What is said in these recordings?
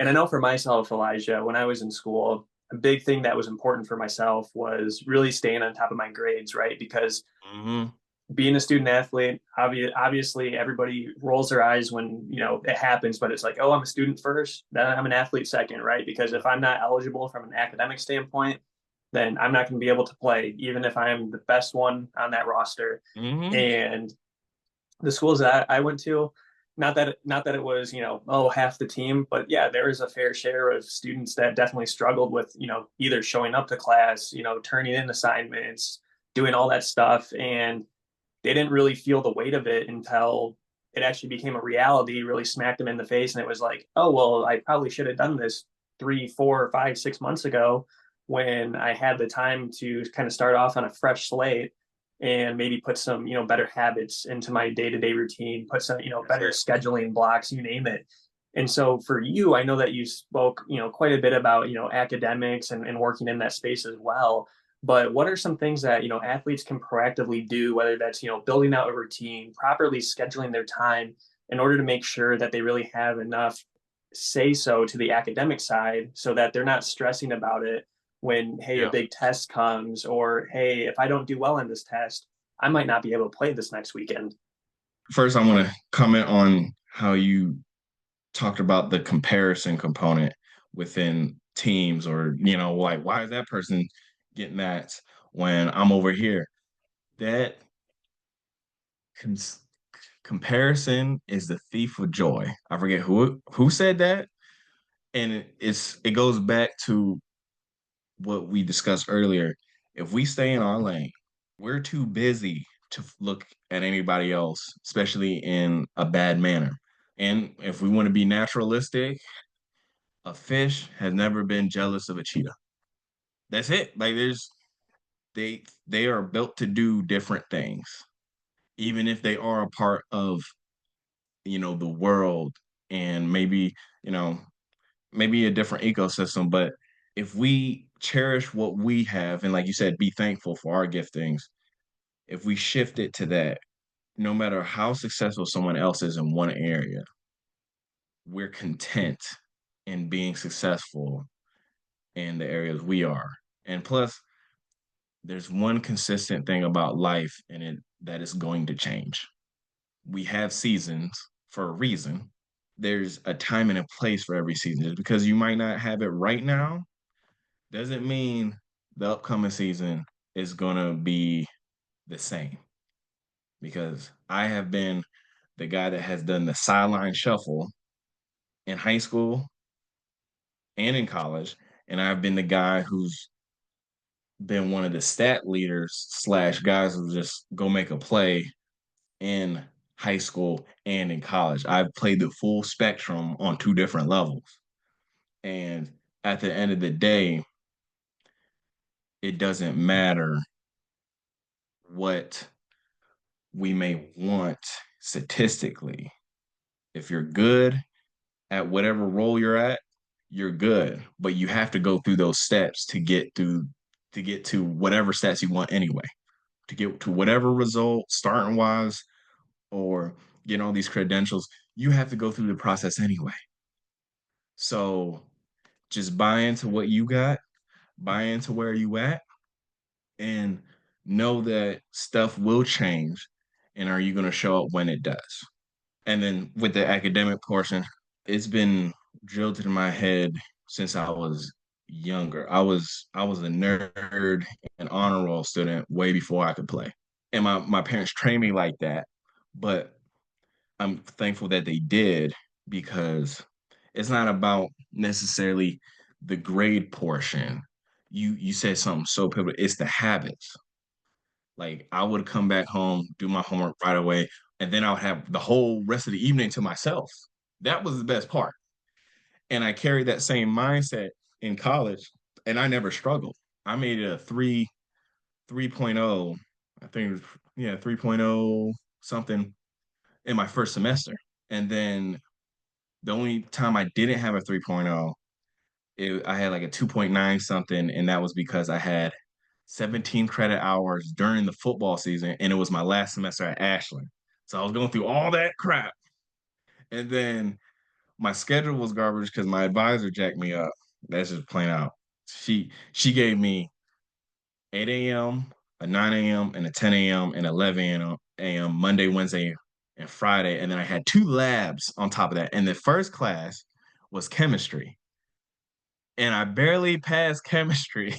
And I know for myself, Elijah, when I was in school, a big thing that was important for myself was really staying on top of my grades, right? Because Hmm. being a student athlete, obviously everybody rolls their eyes when, it happens, but it's like, oh, I'm a student first, then I'm an athlete second, right? Because if I'm not eligible from an academic standpoint, then I'm not going to be able to play, even if I'm the best one on that roster. Hmm. And the schools that I went to, not that it was, oh, half the team, but yeah, there was a fair share of students that definitely struggled with, either showing up to class, turning in assignments, doing all that stuff. And they didn't really feel the weight of it until it actually became a reality, really smacked them in the face. And it was like, oh, well, I probably should have done this 3, 4, 5, 6 months ago when I had the time to kind of start off on a fresh slate and maybe put some, better habits into my day-to-day routine, put some, That's better it. scheduling blocks, you name it. And so for you, I know that you spoke, quite a bit about, academics and working in that space as well. But what are some things that, athletes can proactively do, whether that's, building out a routine, properly scheduling their time in order to make sure that they really have enough say so to the academic side so that they're not stressing about it when, hey, a Yeah. big test comes, or hey, if I don't do well in this test, I might not be able to play this next weekend. First, I want to comment on how you talked about the comparison component within teams, or, like, why is that person getting that when I'm over here? That cons comparison is the thief of joy. I forget who said that, and it goes back to what we discussed earlier. If we stay in our lane, we're too busy to look at anybody else, especially in a bad manner. And if we want to be naturalistic, a fish has never been jealous of a cheetah. That's it. Like, they are built to do different things, even if they are a part of, the world, and maybe, you know, maybe a different ecosystem. But if we cherish what we have, and like you said, be thankful for our giftings, if we shift it to that, no matter how successful someone else is in one area, we're content in being successful in the areas we are. And plus, there's one consistent thing about life, and it that is going to change. We have seasons for a reason. There's a time and a place for every season. Just because you might not have it right now doesn't mean the upcoming season is gonna be the same. Because I have been the guy that has done the sideline shuffle in high school and in college, and I've been the guy who's been one of the stat leaders slash guys who just go make a play in high school and in college. I've played the full spectrum on two different levels. And at the end of the day, it doesn't matter what we may want statistically. If you're good at whatever role you're at, you're good. But you have to go through those steps to get to whatever stats you want anyway. To get to whatever result, starting wise, or getting all these credentials, you have to go through the process anyway. So just buy into what you got, buy into where you at, and know that stuff will change. And are you going to show up when it does? And then with the academic portion, it's been drilled into my head since I was younger. I was a nerd and honor roll student way before I could play. And my parents trained me like that. But I'm thankful that they did, because it's not about necessarily the grade portion. You said something so pivotal. It's the habits. Like, I would come back home, do my homework right away, and then I would have the whole rest of the evening to myself. That was the best part. And I carried that same mindset in college, and I never struggled. I made it a 3.0, I think it was, yeah, 3.0 something in my first semester. And then the only time I didn't have a 3.0, I had like a 2.9 something, and that was because I had 17 credit hours during the football season, and it was my last semester at Ashland. So I was going through all that crap. And then my schedule was garbage because my advisor jacked me up. That's just plain out. She gave me 8 a.m., a 9 a.m., and a 10 a.m. and 11 a.m. Monday, Wednesday, and Friday. And then I had two labs on top of that. And the first class was chemistry. And I barely passed chemistry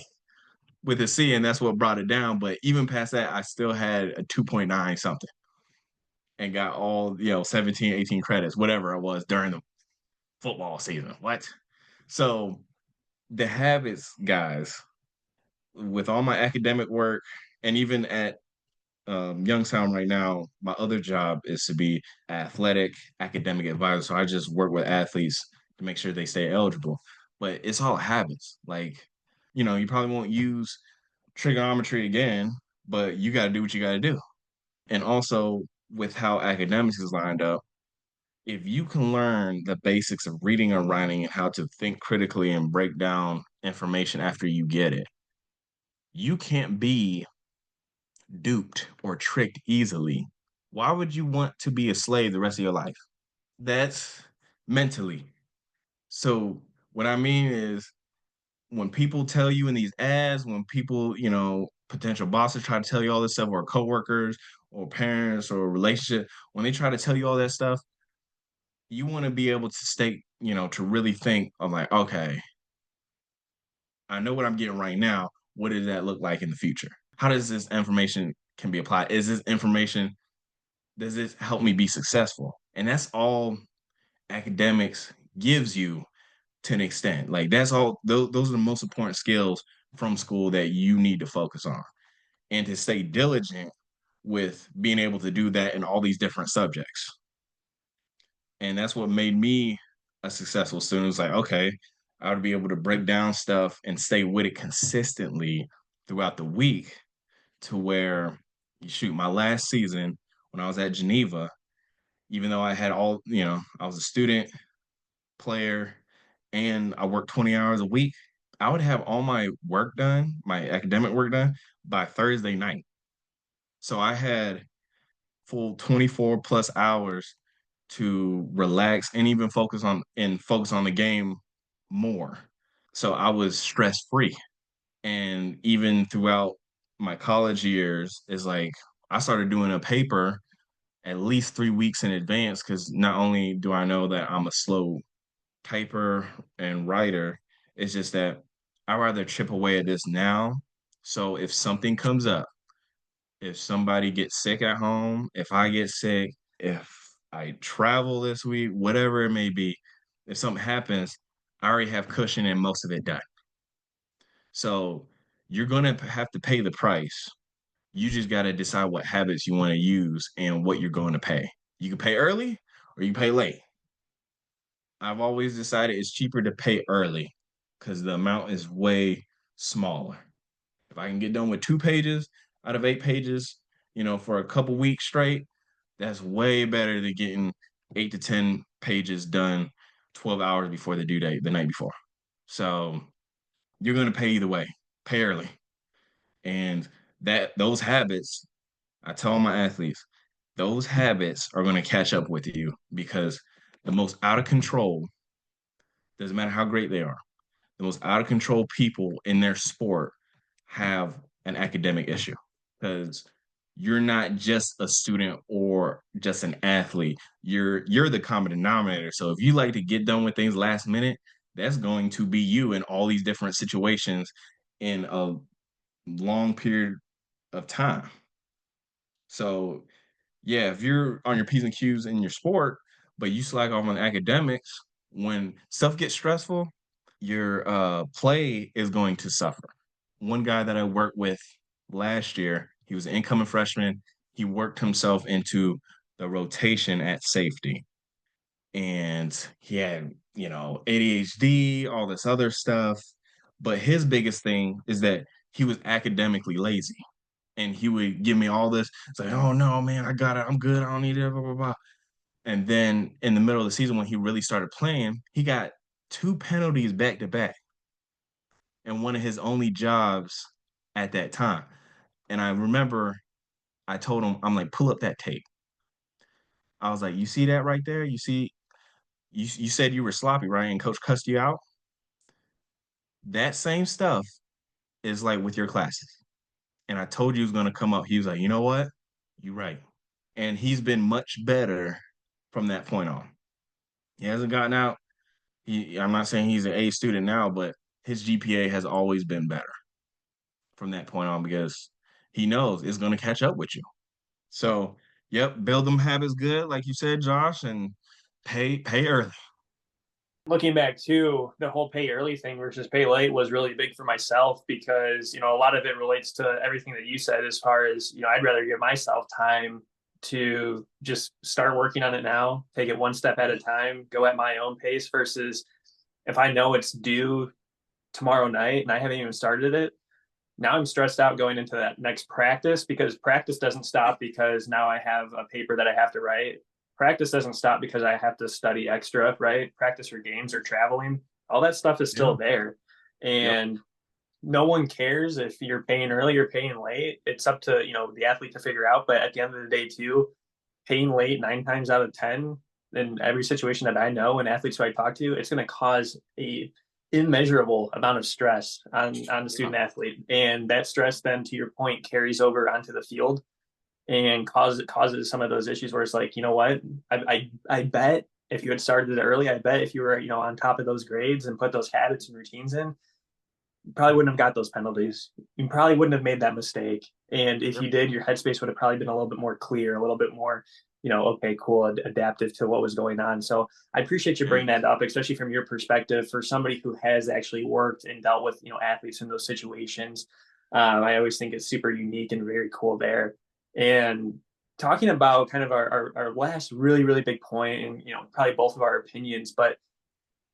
with a C, and that's what brought it down. But even past that, I still had a 2.9 something and got all, 17, 18 credits, whatever it was during the football season. What? So the habits, guys, with all my academic work and even at Youngstown right now, my other job is to be athletic academic advisor. So I just work with athletes to make sure they stay eligible. But it's all habits. Like, you probably won't use trigonometry again, but you got to do what you got to do. And also with how academics is lined up, if you can learn the basics of reading and writing and how to think critically and break down information after you get it, you can't be duped or tricked easily. Why would you want to be a slave the rest of your life? That's mentally. So, what I mean is, when people tell you in these ads, when people, potential bosses try to tell you all this stuff, or coworkers, or parents, or relationship, when they try to tell you all that stuff, you want to be able to state, to really think of like, okay, I know what I'm getting right now. What does that look like in the future? How does this information can be applied? Is this information, does this help me be successful? And that's all academics gives you to an extent. Like that's all those are the most important skills from school that you need to focus on and to stay diligent with being able to do that in all these different subjects. And that's what made me a successful student. It's like, okay, I would be able to break down stuff and stay with it consistently throughout the week to where, shoot, my last season when I was at Geneva, even though I had all, I was a student, player, and I worked 20 hours a week, I would have all my work done, my academic work done by Thursday night. So I had full 24 plus hours to relax and even focus on the game more. So I was stress free. And even throughout my college years, is like I started doing a paper at least 3 weeks in advance because not only do I know that I'm a slow typer and writer, it's just that I rather chip away at this now. So if something comes up, if somebody gets sick at home, if I get sick, if I travel this week, whatever it may be, if something happens, I already have cushion and most of it done. So you're going to have to pay the price. You just got to decide what habits you want to use and what you're going to pay. You can pay early or you can pay late. I've always decided it's cheaper to pay early because the amount is way smaller. If I can get done with 2 pages out of 8 pages, for a couple weeks straight, that's way better than getting 8 to 10 pages done 12 hours before the due date the night before. So you're going to pay either way, pay early. And those habits, I tell my athletes, those habits are going to catch up with you because the most out of control, doesn't matter how great they are, the most out of control people in their sport have an academic issue because you're not just a student or just an athlete. You're the common denominator. So if you like to get done with things last minute, that's going to be you in all these different situations in a long period of time. So yeah, if you're on your P's and Q's in your sport, but you slack off on academics, when stuff gets stressful, your play is going to suffer. One guy that I worked with last year, he was an incoming freshman. He worked himself into the rotation at safety. And he had, ADHD, all this other stuff. But his biggest thing is that he was academically lazy. And he would give me all this. It's like, oh no, man, I got it. I'm good. I don't need it. Blah, blah, blah. And then in the middle of the season, when he really started playing, he got 2 penalties back to back and one of his only jobs at that time. And I remember I told him, I'm like, pull up that tape. I was like, you see that right there? You see? you said you were sloppy, right? And coach cussed you out. That same stuff is like with your classes. And I told you he was gonna come up. He was like, you know what? You're right. And he's been much better from that point on. He hasn't gotten out. I'm not saying he's an A student now, but his GPA has always been better from that point on because he knows it's going to catch up with you. So, yep, build them habits good, like you said, Josh, and pay early. Looking back too, the whole pay early thing versus pay late was really big for myself because, a lot of it relates to everything that you said as far as, I'd rather give myself time to just start working on it now, take it one step at a time, go at my own pace versus if I know it's due tomorrow night and I haven't even started it, now I'm stressed out going into that next practice because practice doesn't stop because now I have a paper that I have to write. Practice doesn't stop because I have to study extra, right? Practice for games or traveling. All that stuff is Yeah. still there. Yep. And no one cares if you're paying early or paying late. It's up to, the athlete to figure out. But at the end of the day, too, paying late 9 times out of 10 in every situation that I know and athletes who I talk to, it's going to cause a immeasurable amount of stress on the Yeah. student athlete. And that stress then, to your point, carries over onto the field and causes some of those issues where it's like, you know what, I bet if you had started it early, I bet if you were, on top of those grades and put those habits and routines in, you probably wouldn't have got those penalties. You probably wouldn't have made that mistake. And if Yep. you did, your headspace would have probably been a little bit more clear, a little bit more, okay, cool, adaptive to what was going on. So I appreciate you bringing that Thanks. up, especially from your perspective, for somebody who has actually worked and dealt with, athletes in those situations. I always think it's super unique and very cool there. And talking about kind of our last really, really big point, and, probably both of our opinions, but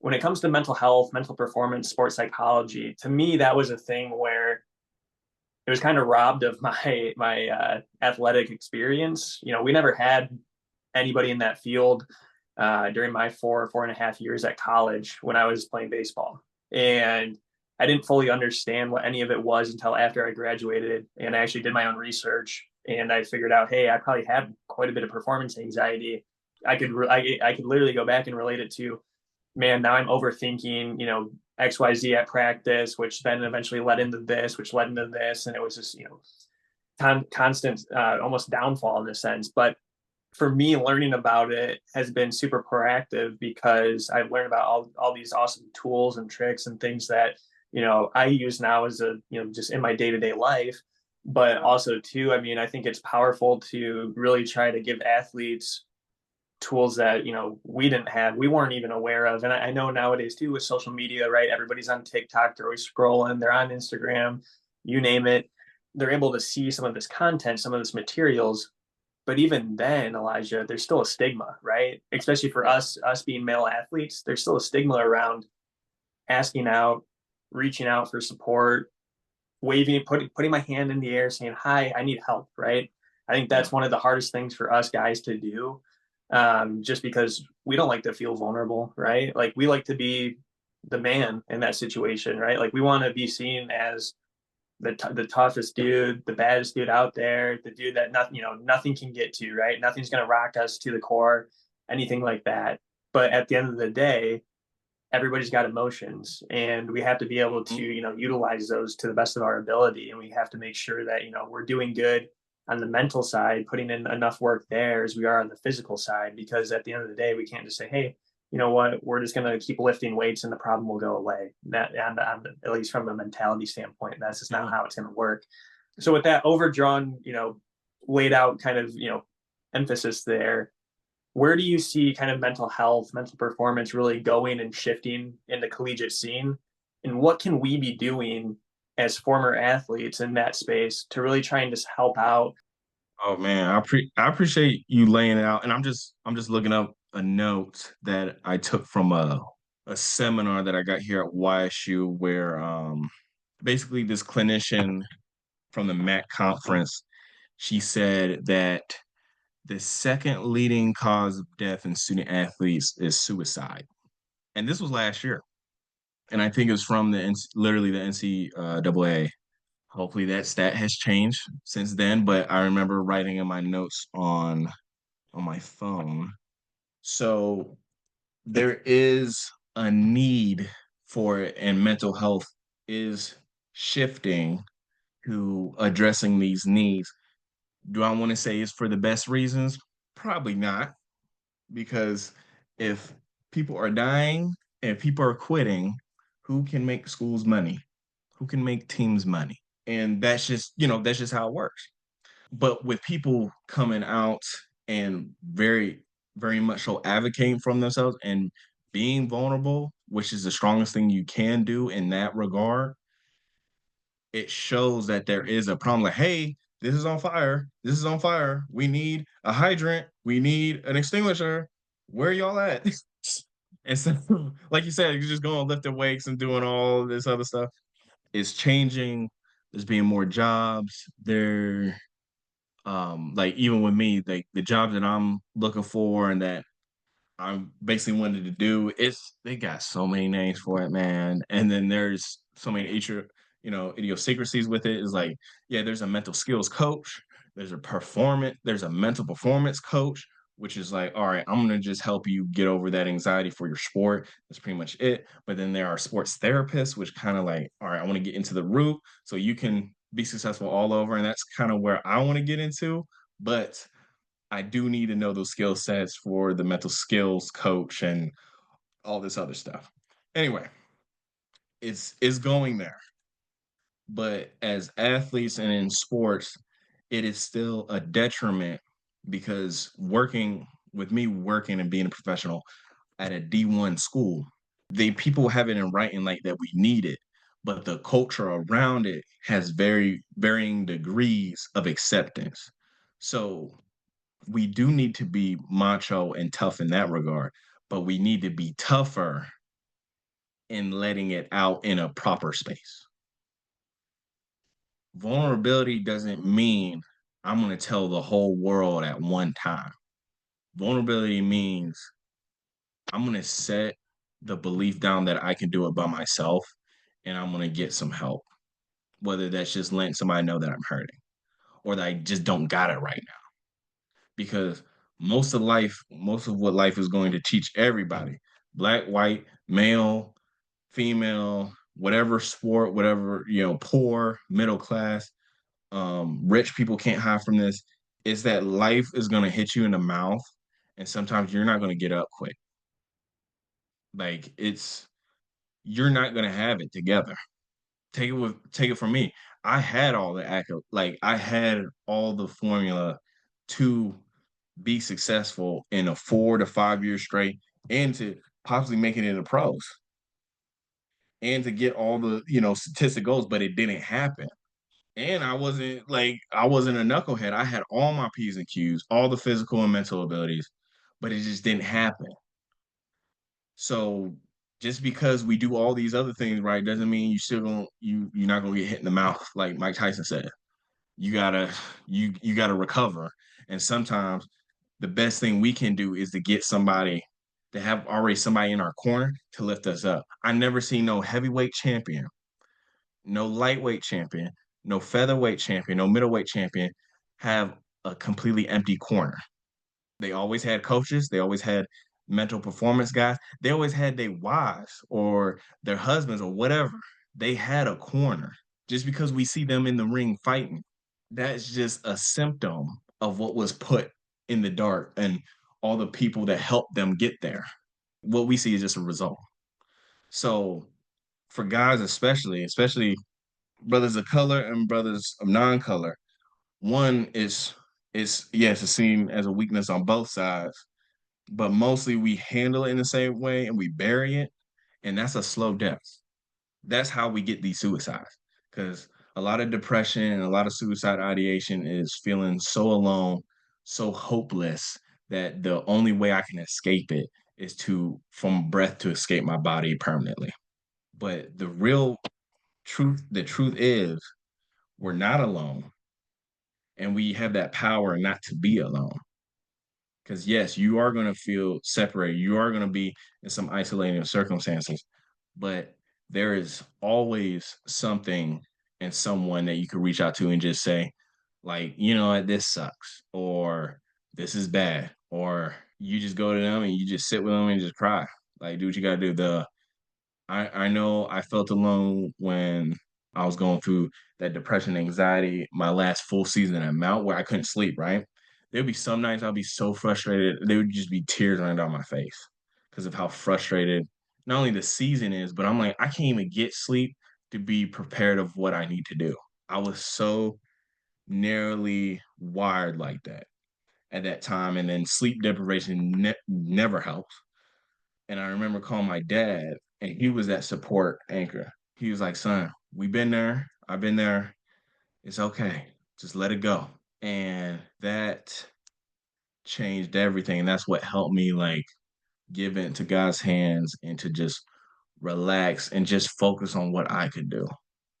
when it comes to mental health, mental performance, sports psychology, to me, that was a thing where it was kind of robbed of my athletic experience. We never had anybody in that field during my 4.5 years at college when I was playing baseball, and I didn't fully understand what any of it was until after I graduated, and I actually did my own research, and I figured out, hey, I probably had quite a bit of performance anxiety. I could literally go back and relate it to, man, now I'm overthinking, XYZ at practice, which then eventually led into this, which led into this. And it was just, constant, almost downfall in a sense. But for me, learning about it has been super proactive because I've learned about all these awesome tools and tricks and things that, I use now as a, just in my day-to-day life. But also too, I mean, I think it's powerful to really try to give athletes tools that we didn't have, we weren't even aware of. And I know nowadays too with social media, right, everybody's on TikTok, they're always scrolling, they're on Instagram, you name it, they're able to see some of this content, some of this materials. But even then, Elijah, there's still a stigma, right, especially for us being male athletes, there's still a stigma around asking out, reaching out for support, waving, putting my hand in the air saying, hi, I need help, right? I think Yeah. that's one of the hardest things for us guys to do, just because we don't like to feel vulnerable, right? Like we like to be the man in that situation, right? Like we want to be seen as the toughest dude, the baddest dude out there, the dude that nothing can get to, right? Nothing's going to rock us to the core, anything like that. But at the end of the day, everybody's got emotions and we have to be able to utilize those to the best of our ability, and we have to make sure that we're doing good on the mental side, putting in enough work there as we are on the physical side, because at the end of the day we can't just say, hey, you know what, we're just going to keep lifting weights and the problem will go away. That, and at least from a mentality standpoint, that's just not Yeah. how it's going to work. So with that overdrawn, laid out kind of emphasis there, where do you see kind of mental health, mental performance really going and shifting in the collegiate scene? And what can we be doing as former athletes in that space to really try and just help out? Oh man, I appreciate you laying it out. And I'm just looking up a note that I took from a seminar that I got here at YSU where basically this clinician from the MAC conference, she said that the second leading cause of death in student athletes is suicide. And this was last year. And I think it's from literally the NCAA. Hopefully that stat has changed since then, but I remember writing in my notes on my phone. So there is a need for it, and mental health is shifting to addressing these needs. Do I want to say it's for the best reasons? Probably not, because if people are dying and people are quitting, who can make schools money? Who can make teams money? And that's just, that's just how it works. But with people coming out and very much so advocating from themselves and being vulnerable, which is the strongest thing you can do in that regard, it shows that there is a problem. Like, hey, this is on fire. This is on fire. We need a hydrant. We need an extinguisher. Where y'all at? And so, like you said, you're just going lifting weights and doing all this other stuff. It's changing. There's being more jobs. Like even with me, like the jobs that I'm looking for and that I basically wanted to do. They got so many names for it, man. And then there's so many idiosyncrasies with it. Is like, yeah, there's a mental skills coach, there's a mental performance coach, which is like, all right, I'm gonna just help you get over that anxiety for your sport. That's pretty much it. But then there are sports therapists, which kind of like, all right, I want to get into the root so you can be successful all over. And that's kind of where I want to get into. But I do need to know those skill sets for the mental skills coach and all this other stuff. Anyway, it's going there. But as athletes and in sports, it is still a detriment because working and being a professional at a D1 school, the people have it in writing like that we need it, but the culture around it has very varying degrees of acceptance. So we do need to be macho and tough in that regard, but we need to be tougher in letting it out in a proper space. Vulnerability doesn't mean I'm going to tell the whole world at one time. Vulnerability means I'm going to set the belief down that I can do it by myself and I'm going to get some help, whether that's just letting somebody know that I'm hurting or that I just don't got it right now. Because most of what life is going to teach everybody, black, white, male, female, whatever sport, whatever, poor, middle class, rich people can't hide from this, is that life is going to hit you in the mouth and sometimes you're not going to get up quick. Like you're not going to have it together. Take it from me. I had all the like I had all the formula to be successful in a 4 to 5 year straight and to possibly make it in the pros and to get all the statistic goals, but it didn't happen. And I wasn't a knucklehead. I had all my P's and Q's, all the physical and mental abilities, but it just didn't happen. So just because we do all these other things right doesn't mean you're not gonna get hit in the mouth like Mike Tyson said. You gotta you gotta recover. And sometimes the best thing we can do is to get somebody to have already somebody in our corner to lift us up. I never seen no heavyweight champion, no lightweight champion, no featherweight champion, no middleweight champion have a completely empty corner. They always had coaches, they always had mental performance guys, they always had their wives or their husbands or whatever. They had a corner. Just because we see them in the ring fighting, that's just a symptom of what was put in the dark and all the people that helped them get there. What we see is just a result. So for guys especially brothers of color and brothers of non-color, one is yes, it's seen as a weakness on both sides, but mostly we handle it in the same way and we bury it, and that's a slow death. That's how we get these suicides because a lot of depression and a lot of suicide ideation is feeling so alone, so hopeless that the only way I can escape it is to from breath to escape my body permanently. But the truth is we're not alone and we have that power not to be alone. Because yes, you are going to feel separated. You are going to be in some isolating circumstances, but there is always something and someone that you could reach out to and just say, like, this sucks, or this is bad, or you just go to them and you just sit with them and just cry. Like, do what you gotta do. I know I felt alone when I was going through that depression, anxiety, my last full season at Mount where I couldn't sleep, right? There'd be some nights I'd be so frustrated, there would just be tears running down my face because of how frustrated not only the season is, but I'm like, I can't even get sleep to be prepared of what I need to do. I was so narrowly wired like that at that time, and then sleep deprivation never helps. And I remember calling my dad, and he was that support anchor. He was like, "Son, we've been there. I've been there. It's okay. Just let it go." And that changed everything. And that's what helped me like give it into God's hands and to just relax and just focus on what I could do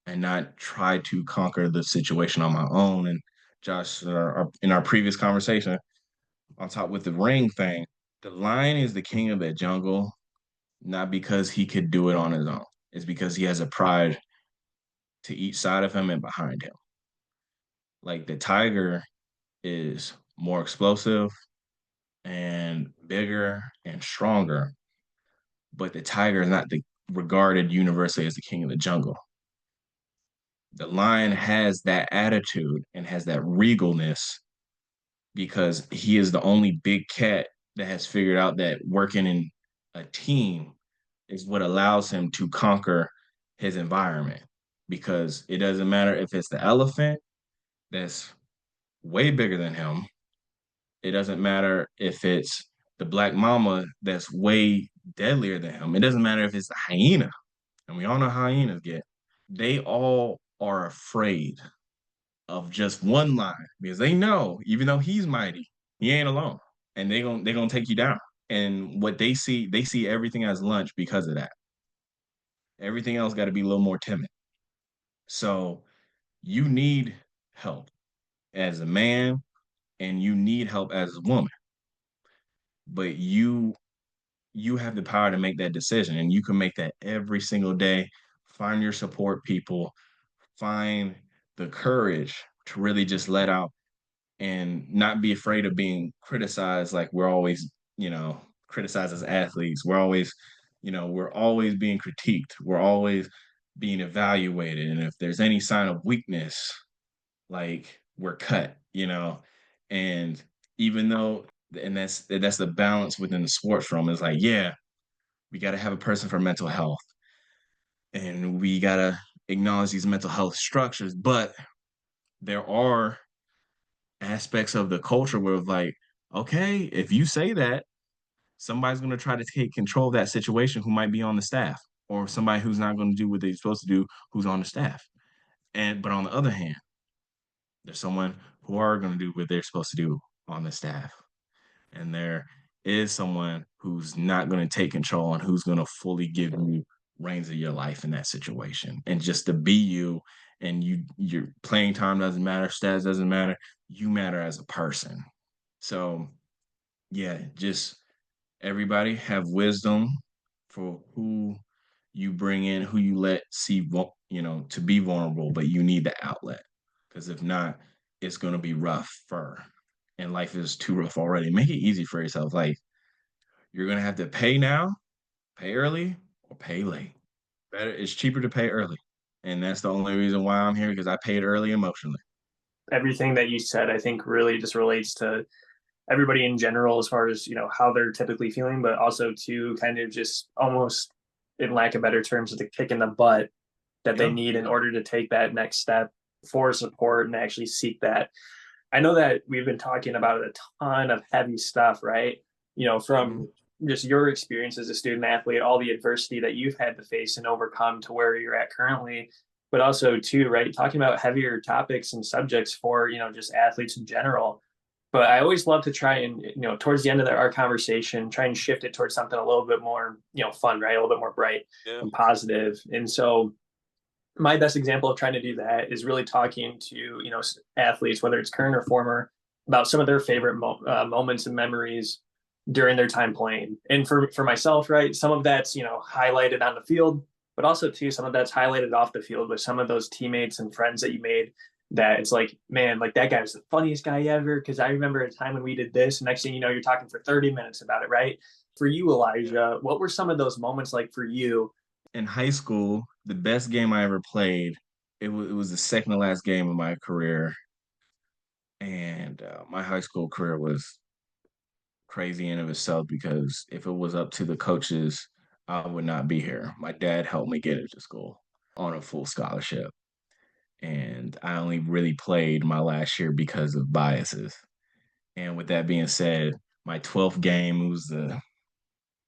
and not try to conquer the situation on my own. And Josh, in our previous conversation, on top with the ring thing, the lion is the king of that jungle, not because he could do it on his own. It's because he has a pride to each side of him and behind him. Like the tiger is more explosive and bigger and stronger, but the tiger is not the regarded universally as the king of the jungle. The lion has that attitude and has that regalness because he is the only big cat that has figured out that working in a team is what allows him to conquer his environment. Because it doesn't matter if it's the elephant that's way bigger than him, it doesn't matter if it's the black mama that's way deadlier than him, it doesn't matter if it's the hyena, and we all know how hyenas get. They all are afraid of just one line because they know, even though he's mighty, he ain't alone, and they gonna take you down. And what they see everything as lunch because of that. Everything else got to be a little more timid. So you need help as a man, and you need help as a woman, but you have the power to make that decision, and you can make that every single day. Find your support people, find the courage to really just let out and not be afraid of being criticized. Like we're always, criticized as athletes. We're always being critiqued. We're always being evaluated. And if there's any sign of weakness, like we're cut. And even though, and that's the balance within the sports realm is like, yeah, we got to have a person for mental health and we got to acknowledge these mental health structures, but there are aspects of the culture where it's like, okay, if you say that, somebody's going to try to take control of that situation who might be on the staff or somebody who's not going to do what they're supposed to do who's on the staff. And but on the other hand, there's someone who are going to do what they're supposed to do on the staff. And there is someone who's not going to take control and who's going to fully give you reins of your life in that situation. And just to be you, and your playing time doesn't matter, stats doesn't matter, you matter as a person. So yeah, just everybody have wisdom for who you bring in, who you let see, to be vulnerable, but you need the outlet. Because if not, it's going to be rough for, and life is too rough already. Make it easy for yourself. Like you're going to have to pay now, pay early, or pay late. Better, it's cheaper to pay early. And that's the only reason why I'm here because I paid early emotionally. Everything that you said, I think, really just relates to everybody in general as far as how they're typically feeling, but also to kind of just almost, in lack of better terms, the kick in the butt that they Yeah. need in order to take that next step for support and actually seek that. I know that we've been talking about a ton of heavy stuff, right? Mhm. From just your experience as a student athlete, all the adversity that you've had to face and overcome to where you're at currently, but also too, right? Talking about heavier topics and subjects for, just athletes in general. But I always love to try and, towards the end of our conversation, try and shift it towards something a little bit more, fun, right? A little bit more bright Yeah. and positive. And so my best example of trying to do that is really talking to athletes, whether it's current or former, about some of their favorite moments and memories during their time playing. And for myself, right, some of that's highlighted on the field, but also too some of that's highlighted off the field with some of those teammates and friends that you made that it's like, man, like that guy was the funniest guy ever. Cause I remember a time when we did this, and next thing you know, you're talking for 30 minutes about it, right? For you, Elijah, what were some of those moments like for you? In high school, the best game I ever played, it was the second to last game of my career. And my high school career was crazy in of itself because if it was up to the coaches, I would not be here. My dad helped me get into school on a full scholarship. And I only really played my last year because of biases. And with that being said, my 12th game was the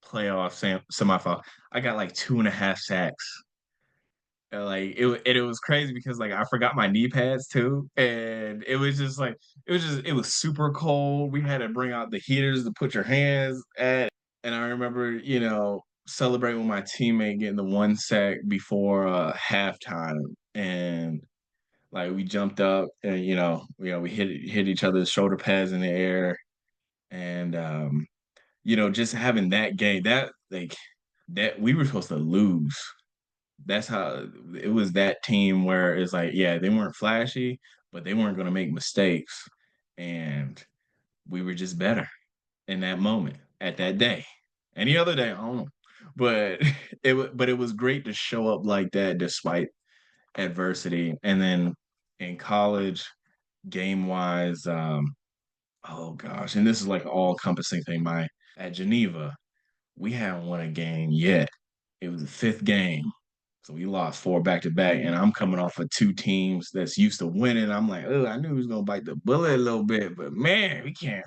playoff semifinal. I got like 2.5 sacks. And it was crazy because like I forgot my knee pads too, and it was just like it was super cold. We had to bring out the heaters to put your hands at, and I remember celebrating with my teammate getting the 1 sack before halftime, and like we jumped up and we hit each other's shoulder pads in the air, and just having that game that like that we were supposed to lose. That's how it was. That team where it's like, yeah, they weren't flashy, but they weren't going to make mistakes, and we were just better in that moment at that day. Any other day, I don't know, but it was great to show up like that despite adversity. And then in college, game wise, oh gosh, and this is like all encompassing thing. My At Geneva, we haven't won a game yet. It was the fifth game. So we lost four back to back, and I'm coming off of two teams that's used to winning. I'm like, oh, I knew he was gonna bite the bullet a little bit, but man, we can't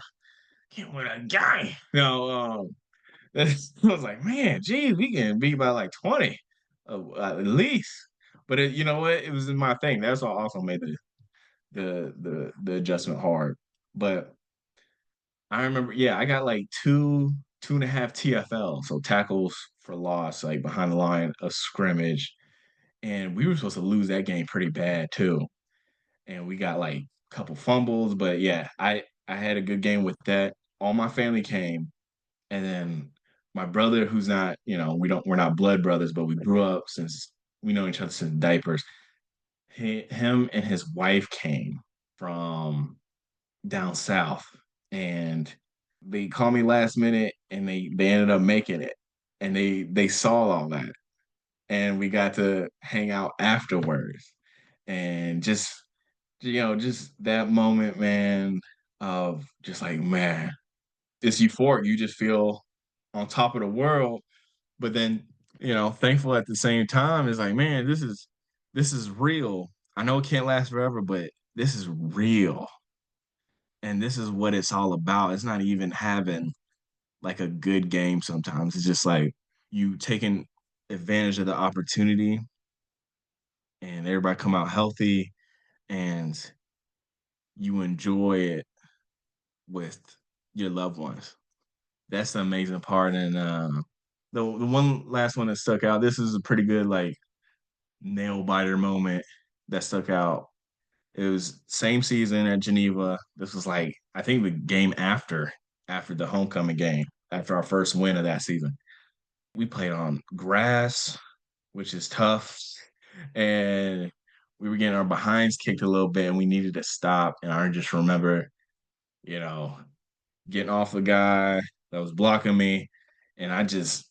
win a game. I was like, man, geez, we can beat by like 20, at least. But you know what? It was in my thing. That's what also made the adjustment hard. But I remember, yeah, I got like 2.5 TFL, so tackles for loss, like behind the line of scrimmage, and we were supposed to lose that game pretty bad too. And we got like a couple fumbles, but yeah, I had a good game with that. All my family came, and then my brother, who's not, we're not blood brothers, but we grew up since we know each other since diapers. Him and his wife came from down south, and they called me last minute, and they ended up making it, and they saw all that, and we got to hang out afterwards, and just that moment, man, of just like, man, it's euphoric. You just feel on top of the world, but then thankful at the same time. Is like, man, this is real. I know it can't last forever, but this is real, and this is what it's all about. It's not even having like a good game sometimes. It's just like you taking advantage of the opportunity, and everybody come out healthy, and you enjoy it with your loved ones. That's the amazing part. And the one last one that stuck out, this is a pretty good like nail biter moment that stuck out. It was same season at Geneva. This was like I think the game after the homecoming game, after our first win of that season. We played on grass, which is tough. And we were getting our behinds kicked a little bit, and we needed to stop. And I just remember, you know, getting off the guy that was blocking me, and I just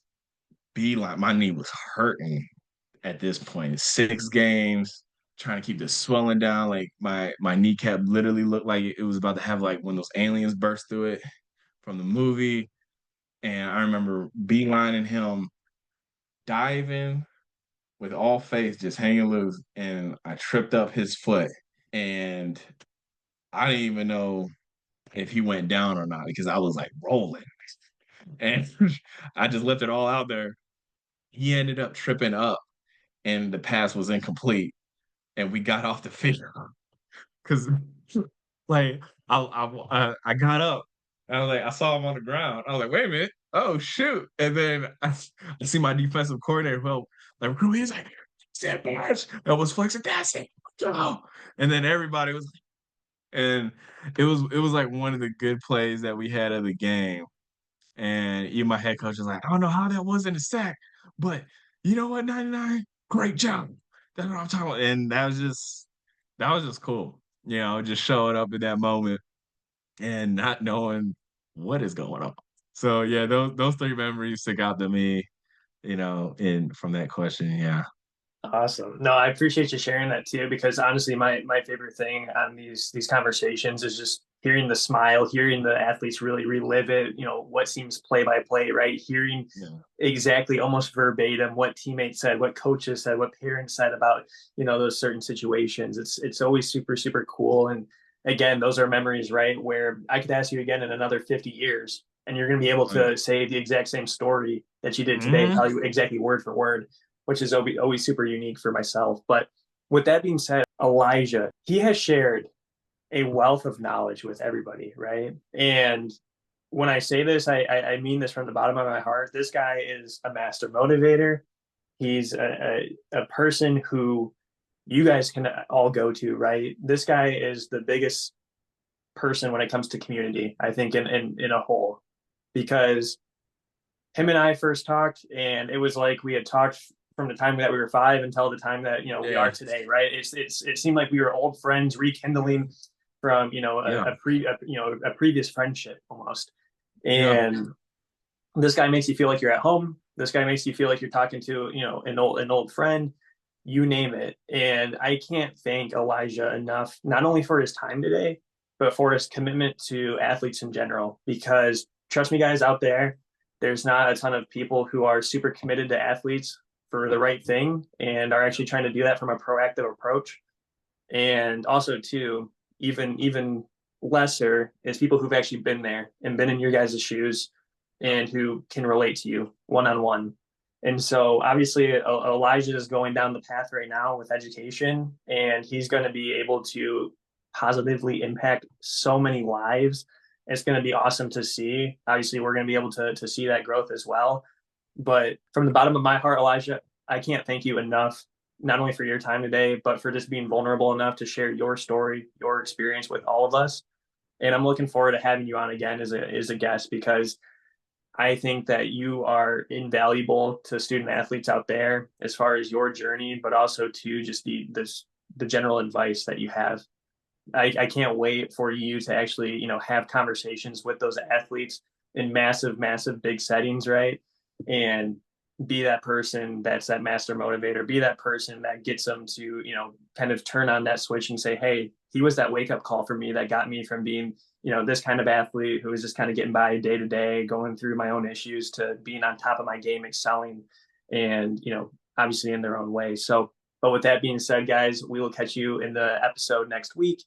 be like, my knee was hurting at this point. 6 games, trying to keep the swelling down. Like my kneecap literally looked like it was about to have like when those aliens burst through it from the movie. And I remember beelining him, diving with all faith, just hanging loose, and I tripped up his foot, and I didn't even know if he went down or not because I was like rolling, and I just left it all out there. He ended up tripping up, and the pass was incomplete, and we got off the field because like I got up. And I was like, I saw him on the ground. I was like, wait a minute. Oh shoot. And then I see my defensive coordinator, well, like he's like, that Burch. I was flexing, that's it. Go. And then everybody was and it was like one of the good plays that we had of the game. And even my head coach was like, I don't know how that wasn't a sack, but you know what, 99, great job. That's what I'm talking about. And that was just cool. You know, just showing up in that moment and not knowing what is going on. So yeah, those three memories stick out to me, you know, in from that question. Yeah. Awesome. No, I appreciate you sharing that too, because honestly, my favorite thing on these conversations is just hearing the smile, hearing the athletes really relive it, what seems play by play, right? Hearing Yeah. exactly almost verbatim what teammates said, what coaches said, what parents said about, those certain situations. It's always super, super cool. And again, those are memories, right? Where I could ask you again in another 50 years and you're going to be able Oh yeah. to say the exact same story that you did today, Hmm. tell you exactly word for word, which is always super unique for myself. But with that being said, Elijah, he has shared a wealth of knowledge with everybody, right? And when I say this, I mean this from the bottom of my heart. This guy is a master motivator. He's a person who you guys can all go to, right? This guy is the biggest person when it comes to community, I think, in a whole, because him and I first talked, and it was like we had talked from the time that we were five until the time that we are Yeah. today, right? It seemed like we were old friends rekindling from Yeah. a previous friendship almost. Yeah. And this guy makes you feel like you're at home. This guy makes you feel like you're talking to an old friend, you name it. And I can't thank Elijah enough, not only for his time today, but for his commitment to athletes in general. Because trust me, guys out there, there's not a ton of people who are super committed to athletes for the right thing and are actually trying to do that from a proactive approach. And also, too, even lesser is people who've actually been there and been in your guys' shoes and who can relate to you one on one. And so, obviously, Elijah is going down the path right now with education, and he's going to be able to positively impact so many lives. It's going to be awesome to see. Obviously, we're going to be able to see that growth as well. But from the bottom of my heart, Elijah, I can't thank you enough, not only for your time today, but for just being vulnerable enough to share your story, your experience with all of us. And I'm looking forward to having you on again as a guest, because I think that you are invaluable to student athletes out there as far as your journey, but also to just the general advice that you have. I can't wait for you to actually, have conversations with those athletes in massive, massive big settings, right? And be that person that's that master motivator, be that person that gets them to, kind of turn on that switch and say, hey, he was that wake up call for me that got me from being, this kind of athlete who was just kind of getting by day to day, going through my own issues, to being on top of my game, excelling, and, obviously in their own way. So, but with that being said, guys, we will catch you in the episode next week.